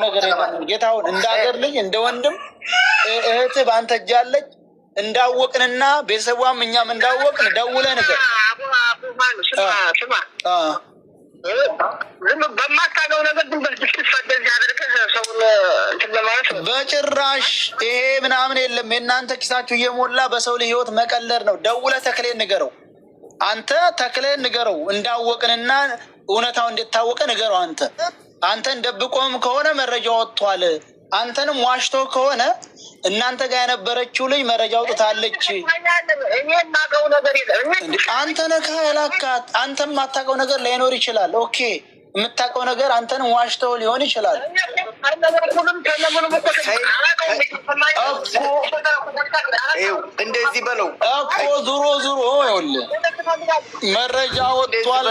ነገር ጌታውን እንዳገር ልጅ እንደ ወንድም እህት ባንተ እጅ አለች እንዳወቅንና ቤተሰቧም እኛም እንዳወቅን ደውለህ ነገር በማታውቀው ነገር በጭራሽ ይሄ ምናምን የለም። የእናንተ ኪሳችሁ እየሞላ በሰው ልጅ ህይወት መቀለድ ነው። ደውለህ ተክሌን ንገረው። አንተ ተክሌን ንገረው እንዳወቅንና እውነታው እንድታወቀ ንገረው። አንተን ደብቆም ከሆነ መረጃ ወጥቷል። አንተንም ዋሽቶ ከሆነ እናንተ ጋር የነበረችው ልጅ መረጃ አውጥታለች። አንተ ነህ ያላካት። አንተም የማታውቀው ነገር ላይኖር ይችላል። ኦኬ የምታውቀው ነገር አንተንም ዋሽተው ሊሆን ይችላል። እንደዚህ በለው እኮ ዙሮ ይኸውልህ መረጃ ወጥቷል።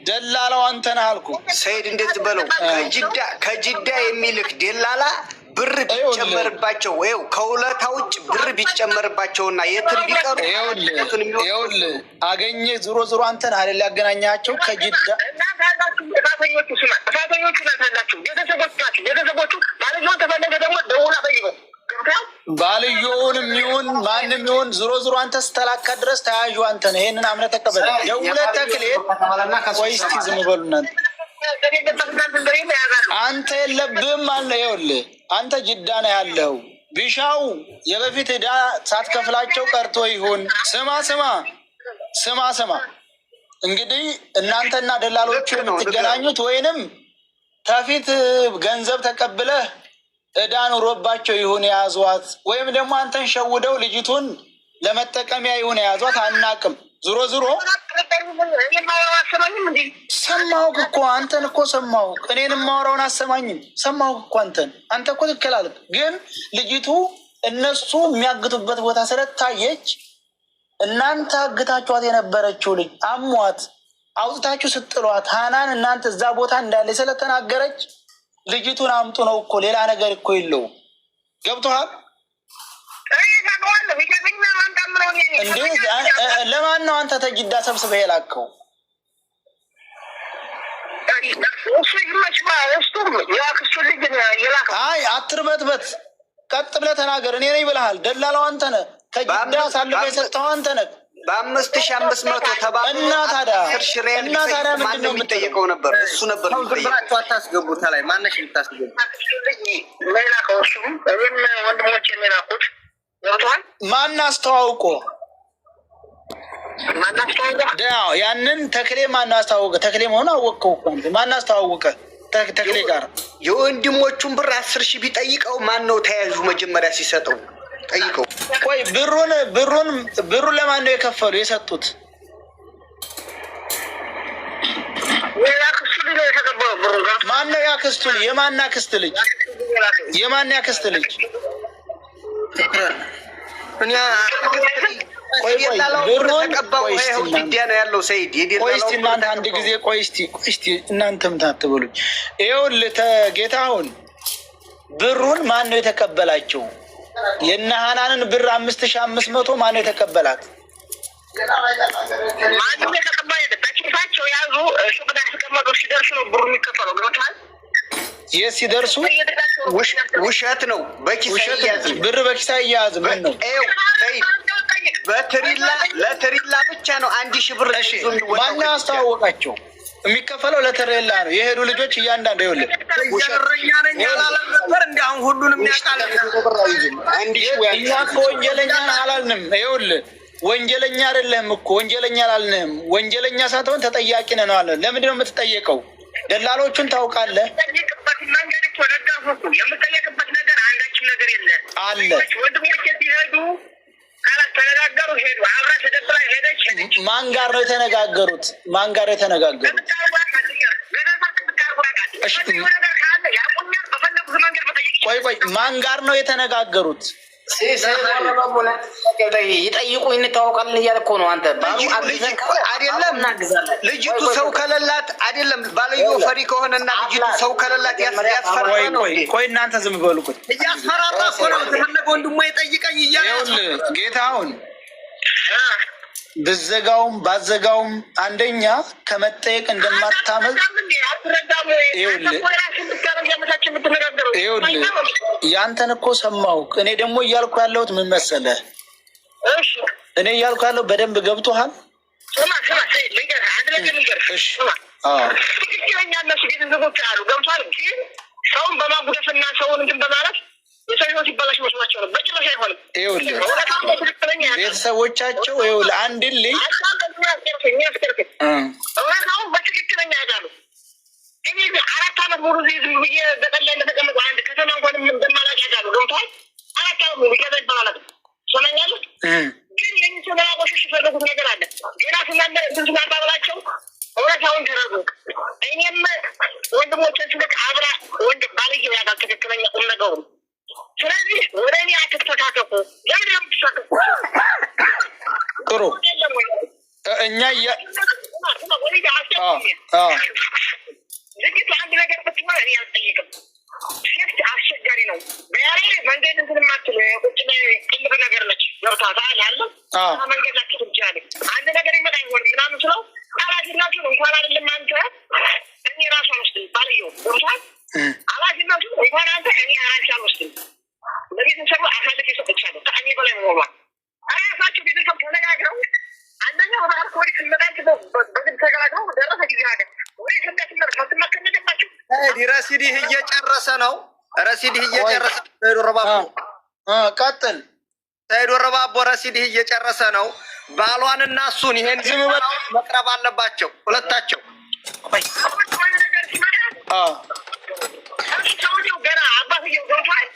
ደላላው አንተ ነህ አልኩህ። ሰይድ እንደዚህ በለው ከጅዳ የሚልክ ደላላ ብር ቢጨመርባቸው ይኸው ከውለታ ውጭ ብር ቢጨመርባቸውና የትን ቢቀሩ ይኸውልህ አገኘ ዙሮ አንተን አይደል ያገናኛቸው ከጅዳ ባልየውንም ይሁን ማንም ይሁን ዙሮ አንተ ስተላካ ድረስ ተያዡ አንተ ነህ። ይሄንን አምነህ ተቀበል። ደውለህ ተክሌን ቆይ እስኪ ዝም በሉ እናንተ። አንተ የለብህም አለ። ይኸውልህ አንተ ጅዳ ነው ያለው። ቢሻው የበፊት ዕዳ ሳትከፍላቸው ቀርቶ ይሁን ስማ እንግዲህ እናንተና ደላሎቹ የምትገናኙት ወይንም ከፊት ገንዘብ ተቀብለህ ዕዳ ኑሮባቸው ይሁን የያዟት፣ ወይም ደግሞ አንተን ሸውደው ልጅቱን ለመጠቀሚያ ይሁን የያዟት አናቅም። ዙሮ ሰማሁህ እኮ አንተን እኮ ሰማሁህ። እኔን የማወራውን አሰማኝም። ሰማሁህ እኮ አንተ እኮ ትክክል አልክ። ግን ልጅቱ እነሱ የሚያግቱበት ቦታ ስለታየች እናንተ አግታችኋት የነበረችው ልጅ አሟት አውጥታችሁ ስጥሏት ሀናን እናንተ እዛ ቦታ እንዳለ ስለተናገረች ልጅቱን አምጡ ነው እኮ። ሌላ ነገር እኮ የለውም። ገብቶሃል? ለማን ነው አንተ ተጅዳ ሰብስበህ የላከው? አይ አትርበትበት፣ ቀጥ ብለህ ተናገር። እኔ ነኝ ብለሃል። ደላላው አንተ ነህ። ከጅዳ አሳልፈህ የሰጠኸው አንተ ነህ። በ5500 ተባለ እና ታዲያ ምንድን ነው የሚጠየቀው ነበር? እሱ ነበር የሚጠየቀው። አታስገቡት ላይ ማነሽ የምታስገቡ ማን አስተዋውቆ ያንን ተክሌ ማን አስተዋወቀ? ተክሌ መሆኑ አወቅከው እኮ አንተ። ማን አስተዋወቀ? ተክሌ ጋር የወንድሞቹን ብር 10,000 ቢጠይቀው ማን ነው ተያዡ? መጀመሪያ ሲሰጠው ጠይቀው። ቆይ ብሩን ለማን ነው የከፈሉ የሰጡት? ማን ነው ያክስቱ ልጅ? የማን ያክስት ልጅ? የማን ያክስት ልጅ? እናንተ አንድ ጊዜ ቆይ እስቲ እናንተም ታትበሉኝ። ይኸውልህ ጌታሁን ብሩን ማን ነው የተቀበላቸው? የእነ ሀናንን ብር 5500 ማን ነው የተቀበላት? የት ሲደርሱ ውሸት ነው። ብር በኪሳ እያያዝ ምን ነው ለትሪላ ብቻ ነው 1000 ብር። ማን አስተዋወቃቸው? የሚከፈለው ለትሪላ ነው። የሄዱ ልጆች እያንዳንዱ ይኸውልህ ሁሉንም እኛ እኮ ወንጀለኛ አላልንም። ይኸውልህ ወንጀለኛ አይደለህም እኮ ወንጀለኛ አላልንህም። ወንጀለኛ ሳትሆን ተጠያቂ ነህ ነው አለ። ለምንድን ነው የምትጠየቀው? ደላሎቹን ታውቃለህ? የምጠየቅበት ነገር አንዳችም ነገር የለም አለ። ወንድሞቼ ሲሄዱ ተነጋገሩ ሄዱ። አብራ ተደብላ ሄደች። ማን ጋር ነው የተነጋገሩት? ማን ጋር የተነጋገሩት? ቆይ ማን ጋር ነው የተነጋገሩት? ይጠይቁ እንታወቃለን እያለ እኮ ነው። አንተ አይደለም ልጅቱ ሰው ከሌላት አይደለም ባልየው ፈሪ ከሆነና ልጅቱ ሰው ከሌላት ያስፈራራ ነው። ቆይ እናንተ ዝም በሉ። እያስፈራራ እኮ ነው። ተፈለገ ወንድሟ ይጠይቀኝ እያለ ጌታውን ብዘጋውም ባዘጋውም አንደኛ ከመጠየቅ እንደማታመልጥ ያንተን እኮ ሰማሁ። እኔ ደግሞ እያልኩ ያለሁት ምን መሰለህ? እኔ እያልኩ ያለው በደንብ ገብቶሃል? ሰውን በማጉደፍና ሰውን እንትን በማለት የሰው ህይወት ይበላሽ መስሏቸው ነው። በጭራሽ አይሆንም። ቤተሰቦቻቸው ለአንድ ልጅ እውነታውን በትክክለኛ ያውቃሉ። እኔ 4 ዓመት ሙሉ እዚህ ዝም ብዬ በጠላ እንደተቀመጠ አንድ ከተማ እንኳን እንደማላውቅ ያውቃሉ። ገብቶሃል? 4 ዓመት ሙሉ ይገዛ ይባላል። ሰማኛለህ? ግን የሚሰው ለማቆሸሽ የፈለጉት ነገር አለ። ገና ስናባብላቸው እውነታውን ተረዱ። እኔም ወንድሞችን ስልክ አብራ ወንድም ባልየው ያውቃል ትክክለኛ ቁም ነገሩ። ስለዚህ ወደ እኔ አትተካከፉ። ለምን የምትሳከፉ? ጥሩ እኛ ዝግጅቱ አንድ ነገር ብትሆን እኔ አልጠይቅም። ሴፍቲ አስቸጋሪ ነው። በያሬ መንገድ እንትን ማትል ቁጭ ቅልብ ነገር ነች። ገብቷታል አለ መንገድ ላይ ትጃለ አንድ ነገር ይመጣ ይሆን ምናምን ስለው ኃላፊነቱን እንኳን አይደለም አንተ እኔ ራሱ አልወስድም። ባልየው ገብቷል። ኃላፊነቱን እንኳን አንተ እኔ ራሴ አልወስድም። ለቤተሰቡ አሳልፌ ሰጥቻለሁ። ከእኔ በላይ መሆኗል። ራሳቸው ቤተሰብ ተነጋግረው አንደኛ ባህር ኮሪ ስመጣን በግድ ተጋግረው ደረሰ ጊዜ ሀገር ወይ ስንደትመር ሳትመከነገባቸው ረሲድህ እየጨረሰ ነው። ረሲድህ እየጨረሰ ሰይዶ ረባቦ ቀጥል። ሰይዶ ረባቦ ረሲድህ እየጨረሰ ነው። ባሏንና እሱን ይሄን መቅረብ አለባቸው ሁለታቸው። ነገር ሲመጣ ሰውየው ገና አባትየው ገብቷል።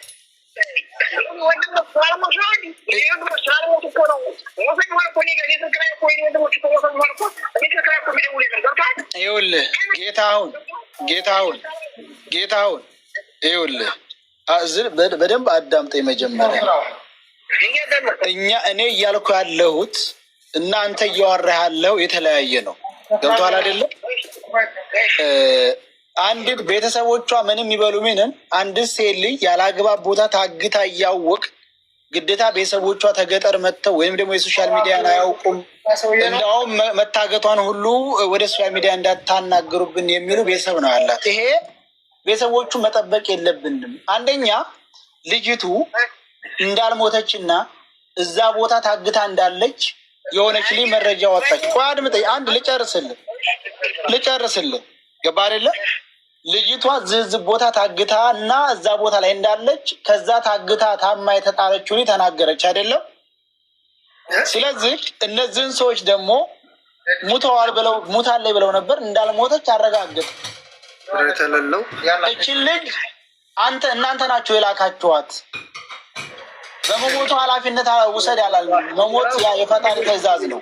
ወንድም ስላለሞች ነው እንዲ ወንድሞች ስላለሞች እኮ ነው ሞሰኝ ሆነ እኮ ኔጋ የስልክላይ እኮ ወይኔ ወንድሞች እኮ ሞሰኝ ሆነ እኮ ስልክላይ እኮ ሚደውል የለም። ገብቷል። ይኸውልህ ጌታሁን ይኸውልህ በደንብ አዳምጠኝ መጀመሪያ። እኔ እያልኩ ያለሁት እና አንተ እያወራህ ያለው የተለያየ ነው። ገብቶሃል አይደለም? አንድ ቤተሰቦቿ ምንም ይበሉ ምንም አንድ ሴት ልጅ ያላግባብ ቦታ ታግታ እያወቅ ግዴታ ቤተሰቦቿ ተገጠር መጥተው ወይም ደግሞ የሶሻል ሚዲያን አያውቁም እንደውም መታገቷን ሁሉ ወደ ሶሻል ሚዲያ እንዳታናገሩብን የሚሉ ቤተሰብ ነው ያላት። ይሄ ቤተሰቦቹ መጠበቅ የለብንም። አንደኛ ልጅቱ እንዳልሞተችና እዛ ቦታ ታግታ እንዳለች የሆነች ልጅ መረጃ ወጣች። ቆይ አድምጠኝ፣ አንድ ልጨርስልህ ገባ አይደለ? ልጅቷ ዝዝ ቦታ ታግታ እና እዛ ቦታ ላይ እንዳለች ከዛ ታግታ ታማ የተጣለችው ተናገረች አይደለም? ስለዚህ እነዚህን ሰዎች ደግሞ ሙተዋል ብለው ሙታለች ብለው ነበር እንዳልሞተች አረጋግጥ። እችን ልጅ እናንተ ናቸው የላካችኋት። በመሞቱ ኃላፊነት ውሰድ ያላል። መሞት የፈጣሪ ትዕዛዝ ነው።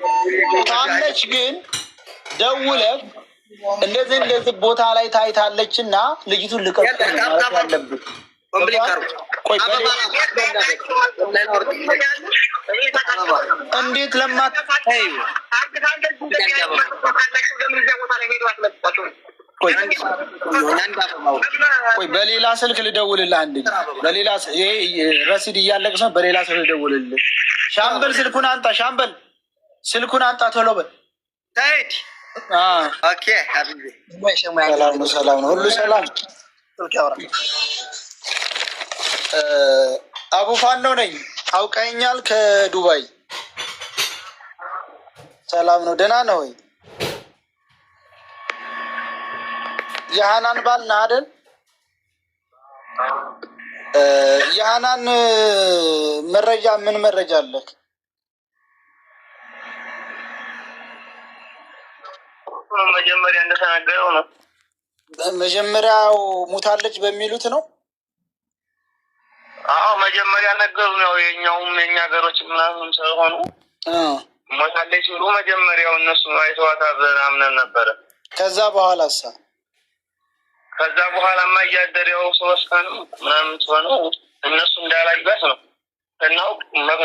ካመነች ግን ደውለህ እንደዚህ ቦታ ላይ ታይታለች እና ልጅቱን ልቀቅ ማለት ያለብን። እንዴት ለማት ቆይ በሌላ ስልክ ልደውልልህ። አንድ በሌላ ረሲድ እያለቅስ ነው። በሌላ ስልክ ልደውልልህ። ሻምበል ስልኩን አንጣ። ሻምበል ስልኩን አንጣ ቶሎ በል። ሰላም ነው፣ ሁሉ ሰላም። አቡፋኖ ነኝ፣ አውቀኛል። ከዱባይ ሰላም ነው። ደህና ነው ወይ? የሃናን ባል ነህ አይደል? የሃናን መረጃ ምን መረጃ አለህ? መጀመሪያ እንደተናገረው ነው። መጀመሪያው ሙታለች በሚሉት ነው። አዎ መጀመሪያ ነገሩ ነው። የኛውም የኛ ሀገሮች ምናምን ስለሆኑ ሞታለች ብሎ መጀመሪያው እነሱ አይተዋታ ብለን አምነን ነበረ። ከዛ በኋላሳ ከዛ በኋላማ እያደረው 3 ቀን ምናምን ሆነው እነሱ እንዳላዩት ነው እናው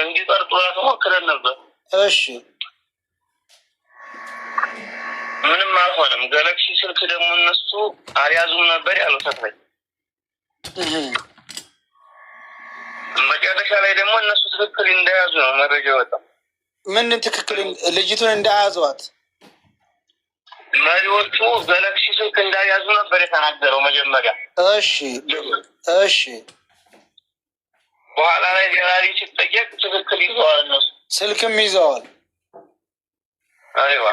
እንዲጠርጡላት ሞክረን ነበር። እሺ ምንም አልሆነም። ጋላክሲ ስልክ ደግሞ እነሱ አልያዙም ነበር ያለው ተክለኝ። መጨረሻ ላይ ደግሞ እነሱ ትክክል እንደያዙ ነው መረጃ ወጣው። ምን ትክክል ልጅቱን እንዳያዟት መሪዎቹ ገለክሲ ስልክ እንዳያዙ ነበር የተናገረው መጀመሪያ። እሺ በኋላ ላይ ጀራሪ ሲጠየቅ ትክክል ይዘዋል፣ እነሱ ስልክም ይዘዋል። አይዋ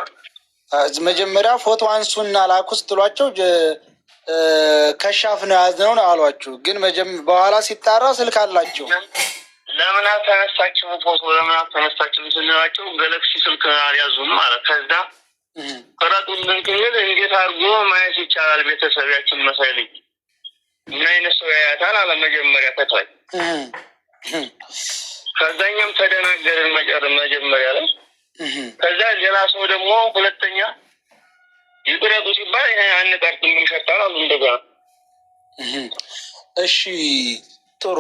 መጀመሪያ ፎቶ አንሱና ላኩ ስትሏቸው ከሻፍ ነው ያዝነው ነው አሏችሁ። ግን በኋላ ሲጣራ ስልክ አላቸው። ለምን አልተነሳችም ፎቶ ለምን አልተነሳችም ስንላቸው ገለክሲ ስልክ አልያዙም ማለት። ከዛ ቀረጡልን ክልል እንዴት አድርጎ ማየት ይቻላል? ቤተሰቢያችን መሳይ ልጅ ምን አይነት ሰው ያያታል አለ መጀመሪያ ተክላይ። ከዛኛም ተደናገርን መጀመሪያ ላይ። ከዛ ሌላ ሰው ደግሞ ሁለተኛ ይቅረጡ ሲባል ይሄ አንቀርጥ የሚሸጣል አሉ እንደገና። እሺ ጥሩ።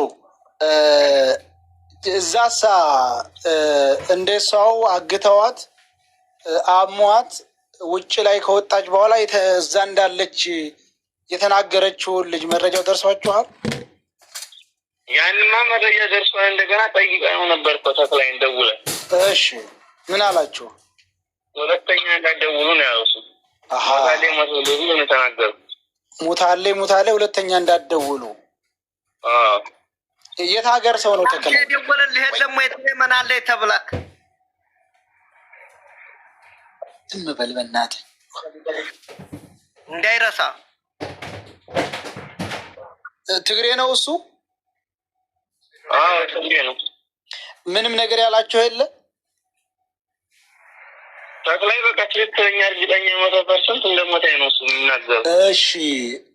እዛሳ እንደ ሰው አግተዋት አሟት ውጭ ላይ ከወጣች በኋላ እዛ እንዳለች የተናገረችውን ልጅ መረጃው ደርሷችኋል? ያንማ መረጃ ደርሷል። እንደገና ጠይቀነው ነበር እኮ ተክላይ እንደውለን። እሺ ምን አላችሁ? ሁለተኛ እንዳትደውሉ ነው ያሉት። ሙታሌ ሙታሌ ነው የተናገሩት። ሙታሌ ሁለተኛ እንዳትደውሉ። የት ሀገር ሰው ነው ተከለ የደወለልህ? ደግሞ የተመናለ ተብላክ ዝም በል በእናትህ እንዳይረሳ። ትግሬ ነው እሱ? ትግሬ ነው። ምንም ነገር ያላቸው የለ ተክላይ በቃ ትክክለኛ እርግጠኛ 100% እንደሞተ ነው እሱ የሚናገረው። እሺ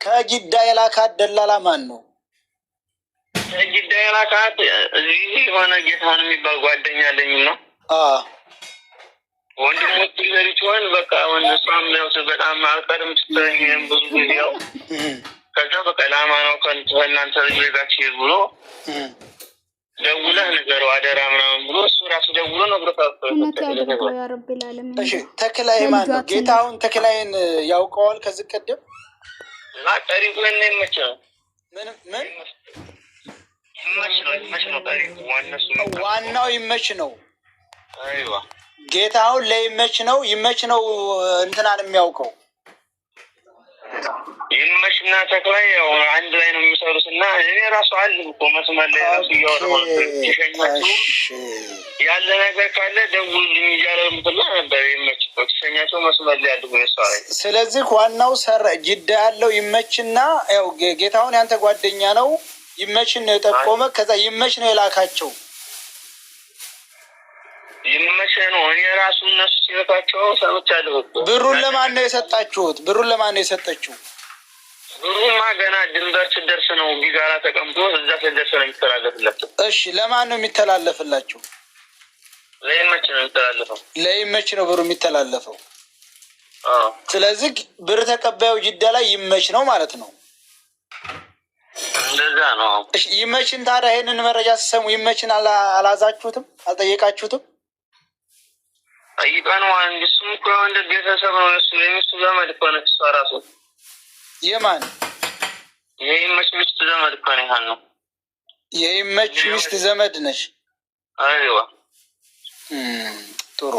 ከጅዳ የላካት ደላላ ማን ነው? ከጅዳ የላካት እዚህ የሆነ ጌታን የሚባል ጓደኛ አለኝ ነው። ወንድሞች ሲሆን በቃ ወንድሷም ነው በጣም አልቀርም ስትለኝ ብዙ ጊዜ ያው ከዛ በቃ ለአማናው ከእናንተ ልጅ ጋር ሲሄድ ብሎ ደውለህ ንገረው አደራ ምናምን ብሎ እሱ ራሱ ደውሎ ነግሮታል። እሺ ተክላይ ማን ነው? ጌታውን ተክላይን ያውቀዋል ከዚህ ቀደም? ታሪኩ ለእኔ ይመች ነው። ምን ይመች ነው ታሪኩ ዋናው ይመች ነው። አይዋ ጌታውን ለይመች ነው እንትናን የሚያውቀው ይመችና ተክላይ ያው አንድ ላይ ነው የሚሰሩት እና እኔ ራሱ አለ እኮ መስመር ላይ ራሱ እያወራሁ ትሸኛቸው ያለ ነገር ካለ ደውልልኝ እያለ ምትላ ነበር። ይመች እኮ ትሸኛቸው መስመር ላይ ያሉ ነው። ስለዚህ ዋናው ጅዳ ያለው ይመችና ያው ጌታውን ያንተ ጓደኛ ነው። ይመችን ነው የጠቆመ። ከዛ ይመች ነው የላካቸው። ይመች ነው እኔ ራሱ እነሱ ሲመጣቸው ሰምቻለሁ እኮ። ብሩን ለማን ነው የሰጣችሁት? ብሩን ለማን ነው የሰጠችው? ብሩማ ገና ድንበር ስደርስ ነው ቢጋራ ተቀምጦ እዛ ስደርስ ነው የሚተላለፍላቸው። እሺ ለማን ነው የሚተላለፍላቸው? ለይመች ነው የሚተላለፈው። ለይመች ነው ብሩ የሚተላለፈው። ስለዚህ ብር ተቀባዩ ጅዳ ላይ ይመች ነው ማለት ነው። እንደዛ ነው። እሺ ይመችን ታዲያ ይሄንን መረጃ ሲሰሙ ይመችን አላዛችሁትም? አልጠየቃችሁትም? ጠይቀነው አንድ እሱም እኮ እንደ ቤተሰብ ነው እሱ የሚስቱ ዘመድ እኮ ነች እሷ ራሱ። የማን የይመች ሚስት ዘመድ እኮ ነው ይሄን ነው። የይመች ሚስት ዘመድ ነች? አይዋ ጥሩ።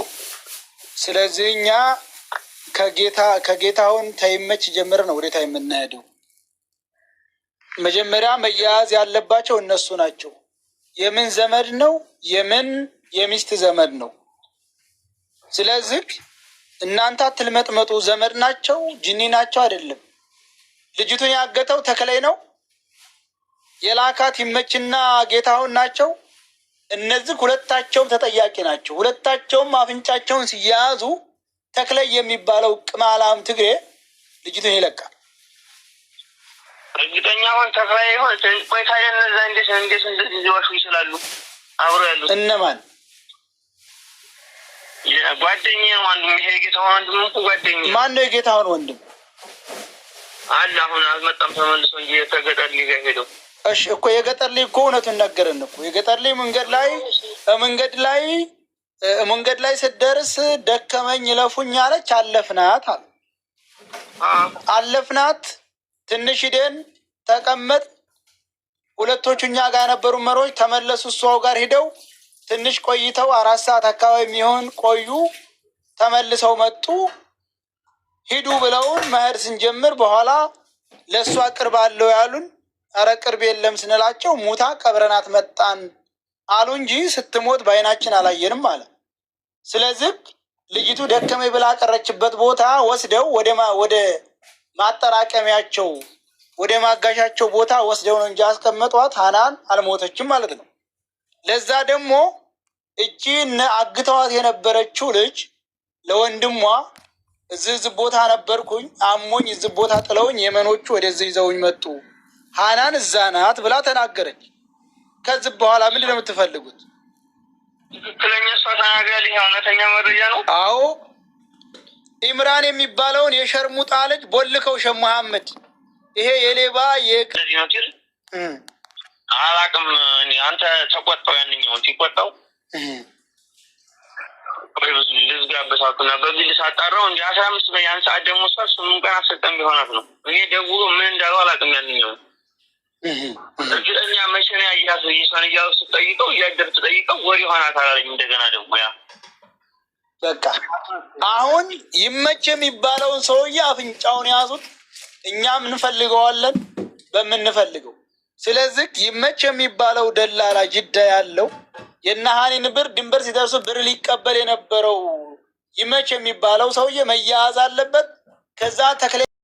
ስለዚህ እኛ ከጌታውን ተይመች ጀምር ነው ወዴታ የምናሄደው። መጀመሪያ መያያዝ ያለባቸው እነሱ ናቸው። የምን ዘመድ ነው? የምን የሚስት ዘመድ ነው? ስለዚህ እናንተ አትልመጥመጡ። ዘመድ ናቸው ጅኒ ናቸው አይደለም። ልጅቱን ያገተው ተክላይ ነው። የላካት ይመችና ጌታውን ናቸው። እነዚህ ሁለታቸውም ተጠያቂ ናቸው። ሁለታቸውም አፍንጫቸውን ሲያያዙ ተክላይ የሚባለው ቅማላም ትግሬ ልጅቱን ይለቃል። እርግጠኛ ሆን ተክላይ ሆን ቆይታ የነዛ እንዴት እንደዚህ ሊዋሹ ይችላሉ? አብሮ ያሉት እነማን? ጓደኛ ወንድም ይሄ ጌታውን ወንድም እኮ ጓደኛ። ማን ነው የጌታውን ወንድም? አለ አሁን አልመጣም ተመልሶ እንጂ የተገጠር ልጅ ሄደው። እሺ እኮ የገጠር ልጅ እኮ እውነቱን ነገርን እኮ የገጠር ልጅ መንገድ ላይ ስትደርስ ደከመኝ ለፉኝ አለች። አለፍናት አለ። አለፍናት ትንሽ ሂደን ተቀመጥ። ሁለቶቹ እኛ ጋር ነበሩ መሮች ተመለሱ። እሷው ጋር ሂደው ትንሽ ቆይተው 4 ሰዓት አካባቢ የሚሆን ቆዩ። ተመልሰው መጡ። ሂዱ ብለውን መሄድ ስንጀምር በኋላ ለእሷ ቅርብ አለው ያሉን። ኧረ ቅርብ የለም ስንላቸው ሙታ ቀብረናት መጣን አሉ እንጂ ስትሞት በአይናችን አላየንም አለ። ስለዚህ ልጅቱ ደከመኝ ብላ ቀረችበት ቦታ ወስደው ወደ ማጠራቀሚያቸው ወደ ማጋሻቸው ቦታ ወስደው ነው እንጂ አስቀመጧት። ሀናን አልሞተችም ማለት ነው። ለዛ ደግሞ እቺ አግተዋት የነበረችው ልጅ ለወንድሟ እዚህ ቦታ ነበርኩኝ አሞኝ እዚህ ቦታ ጥለውኝ የመኖቹ ወደዚህ ይዘውኝ መጡ፣ ሀናን እዛ ናት ብላ ተናገረች። ከዚህ በኋላ ምንድን ነው የምትፈልጉት? ትክክለኛ እሷ ተናግራለች። እውነተኛ መረጃ ነው። አዎ ኢምራን የሚባለውን የሸርሙጣ ልጅ ቦልከው ሸህ መሐመድ ይሄ የሌባ አላቅም። አንተ ተቆጣው፣ ያንኛውን ሲቆጣው ልዝጋበሳኩና በግል ሳጣራው እንጂ 15 በያን ሰዓት ደግሞ እሷ 8 ቀን አሰጠን ቢሆናት ነው። እኔ ደውሎ ምን እንዳለው አላቅም። ያንኛውን እርግጠኛ መቼ ነው ያያት ይሷን እያሉ ስጠይቀው እያደር ትጠይቀው ወሬ ሆናት አላለኝ። እንደገና ደግሞ ያ በቃ አሁን ይመች የሚባለውን ሰውዬ አፍንጫውን ያዙት። እኛም እንፈልገዋለን በምንፈልገው። ስለዚህ ይመች የሚባለው ደላላ ጅዳ ያለው የነሃኒን ብር ድንበር ሲደርሱ ብር ሊቀበል የነበረው ይመች የሚባለው ሰውዬ መያያዝ አለበት። ከዛ ተክለ